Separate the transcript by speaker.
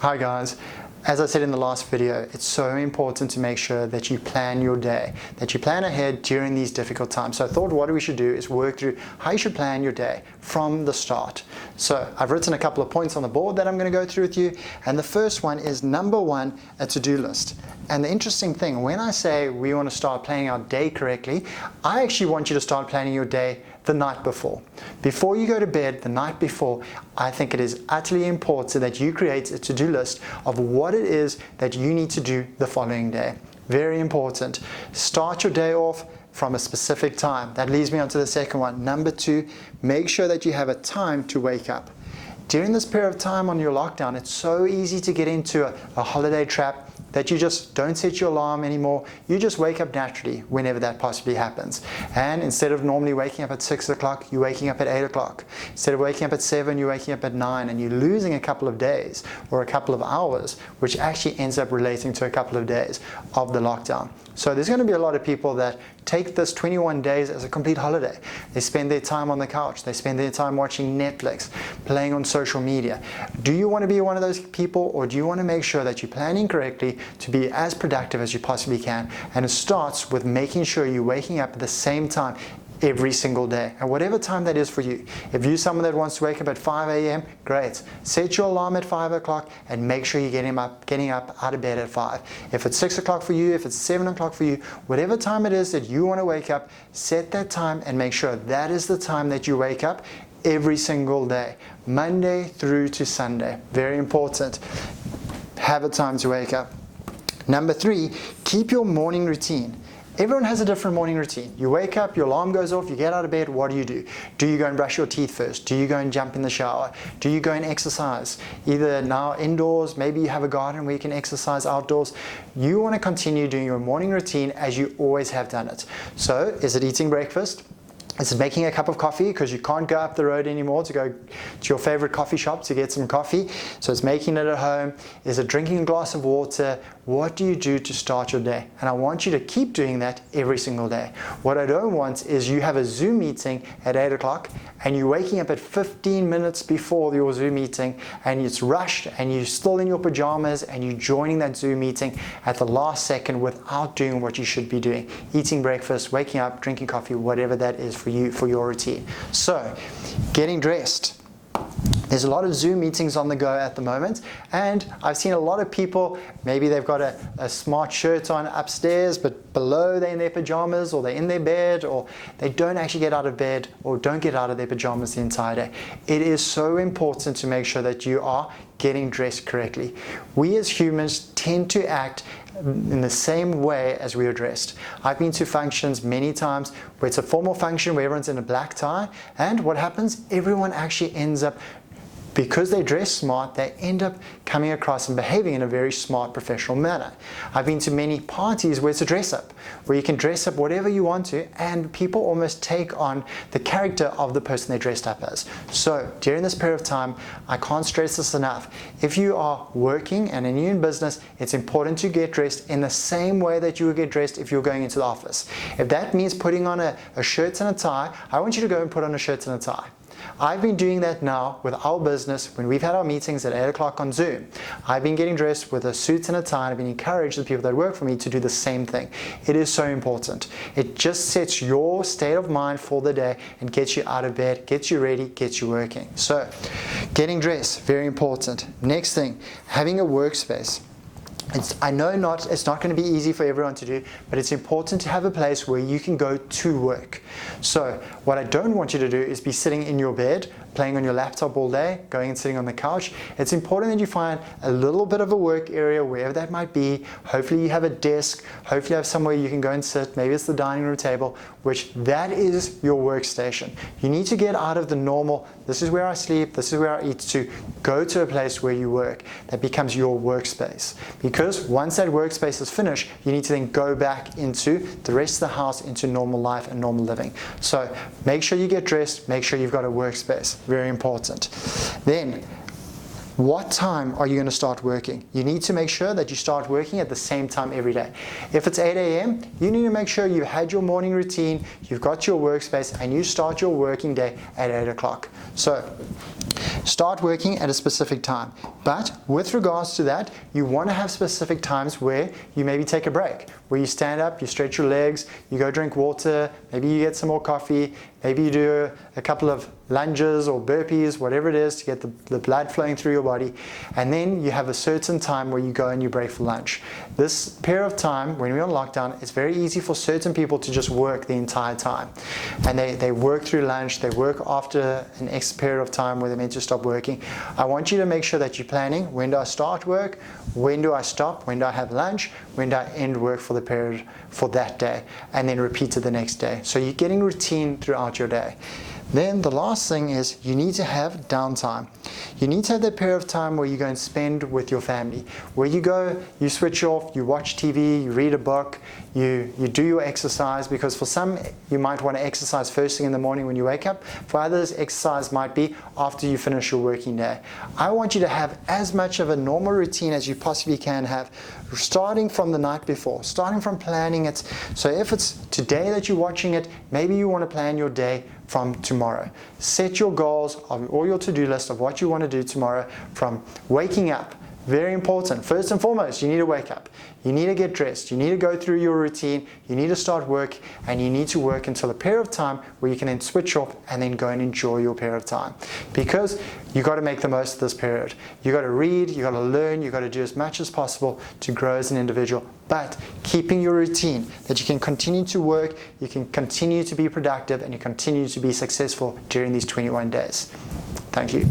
Speaker 1: Hi guys, as I said in the last video, it's so important to make sure that you plan your day, that you plan ahead during these difficult times. So I thought what we should do is work through how you should plan your day from the start. So I've written a couple of points on the board that I'm going to go through with you, and the first one is number one, a to-do list. And the interesting thing, when I say we want to start planning our day correctly, I actually want you to start planning your day the night before. Before you go to bed the night before, I think it is utterly important that you create a to-do list of what it is that you need to do the following day. Very important. Start your day off from a specific time. That leads me on to the second one. Number two, make sure that you have a time to wake up. During this period of time on your lockdown, it's so easy to get into a holiday trap that you just don't set your alarm anymore. You just wake up naturally whenever that possibly happens. And instead of normally waking up at 6 o'clock, you're waking up at 8 o'clock. Instead of waking up at 7, you're waking up at 9, and you're losing a couple of days or a couple of hours, which actually ends up relating to a couple of days of the lockdown. So there's going to be a lot of people that take this 21 days as a complete holiday. They spend their time on the couch. They spend their time watching Netflix, playing on social media. Do you want to be one of those people, or do you want to make sure that you're planning correctly to be as productive as you possibly can? And it starts with making sure you're waking up at the same time every single day, and whatever time that is for you. If you're someone that wants to wake up at 5 a.m., great. Set your alarm at 5 o'clock and make sure you're getting up out of bed at 5. If it's 6 o'clock for you, if it's 7 o'clock for you, whatever time it is that you want to wake up, set that time and make sure that is the time that you wake up every single day, Monday through to Sunday. Very important. Have a time to wake up. Number three, keep your morning routine. Everyone has a different morning routine. You wake up, your alarm goes off, you get out of bed, what do? Do you go and brush your teeth first? Do you go and jump in the shower? Do you go and exercise? Either now indoors, maybe you have a garden where you can exercise outdoors. You want to continue doing your morning routine as you always have done it. So, is it eating breakfast? Is it making a cup of coffee because you can't go up the road anymore to go to your favorite coffee shop to get some coffee? So it's making it at home. Is it drinking a glass of water? What do you do to start your day? And I want you to keep doing that every single day. What I don't want is you have a Zoom meeting at 8 o'clock and you're waking up at 15 minutes before your Zoom meeting and it's rushed and you're still in your pajamas and you're joining that Zoom meeting at the last second without doing what you should be doing. Eating breakfast, waking up, drinking coffee, whatever that is for you, for your routine. So, getting dressed. There's a lot of Zoom meetings on the go at the moment, and I've seen a lot of people, maybe they've got a smart shirt on upstairs, but below they're in their pajamas, or they're in their bed, or they don't actually get out of bed, or don't get out of their pajamas the entire day. It is so important to make sure that you are getting dressed correctly. We as humans tend to act in the same way as we are dressed. I've been to functions many times where it's a formal function where everyone's in a black tie, and what happens? Everyone actually ends up, because they dress smart, they end up coming across and behaving in a very smart, professional manner. I've been to many parties where it's a dress-up, where you can dress up whatever you want to, and people almost take on the character of the person they dressed up as. So, during this period of time, I can't stress this enough. If you are working and you're in business, it's important to get dressed in the same way that you would get dressed if you were going into the office. If that means putting on a shirt and a tie, I want you to go and put on a shirt and a tie. I've been doing that now with our business when we've had our meetings at 8 o'clock on Zoom. I've been getting dressed with a suit and a tie, and I've been encouraged the people that work for me to do the same thing. It is so important. It just sets your state of mind for the day and gets you out of bed, gets you ready, gets you working. So, getting dressed, very important. Next thing, having a workspace. I know it's not going to be easy for everyone to do, but it's important to have a place where you can go to work. So what I don't want you to do is be sitting in your bed, playing on your laptop all day, going and sitting on the couch. It's important that you find a little bit of a work area, wherever that might be. Hopefully you have a desk, hopefully you have somewhere you can go and sit, maybe it's the dining room table, which that is your workstation. You need to get out of the normal, this is where I sleep, this is where I eat, to go to a place where you work. That becomes your workspace. Because once that workspace is finished, you need to then go back into the rest of the house, into normal life and normal living. So make sure you get dressed, make sure you've got a workspace. Very important. Then, what time are you going to start working? You need to make sure that you start working at the same time every day. If it's 8 a.m., you need to make sure you've had your morning routine, you've got your workspace, and you start your working day at 8 o'clock. So, Start working at a specific time. But with regards to that, you want to have specific times where you maybe take a break, where you stand up, you stretch your legs, you go drink water, maybe you get some more coffee, maybe you do a couple of lunges or burpees, whatever it is, to get the blood flowing through your body. And then you have a certain time where you go and you break for lunch. This period of time, when we're on lockdown, it's very easy for certain people to just work the entire time. And they work through lunch, they work after an X period of time where they're meant to stop working. I want you to make sure that you're planning, when do I start work, when do I stop, when do I have lunch, when do I end work for the period for that day, and then repeat it the next day. So you're getting routine throughout your day. Then the last thing is you need to have downtime. You need to have that period of time where you go and spend with your family, where you go, you switch off, you watch TV, you read a book, you do your exercise, because for some you might want to exercise first thing in the morning when you wake up. For others, exercise might be after you finish your working day. I want you to have as much of a normal routine as you possibly can have, starting from the night before, starting from planning it. So if it's today that you're watching it, maybe you want to plan your day from tomorrow. Set your goals or your to-do list of what you want to do tomorrow from waking up. Very important. First and foremost, you need to wake up. You need to get dressed. You need to go through your routine. You need to start work, and you need to work until a period of time where you can then switch off and then go and enjoy your period of time. Because you got to make the most of this period. You got to read, you got to learn, you got to do as much as possible to grow as an individual, but keeping your routine that you can continue to work, you can continue to be productive, and you continue to be successful during these 21 days. Thank you.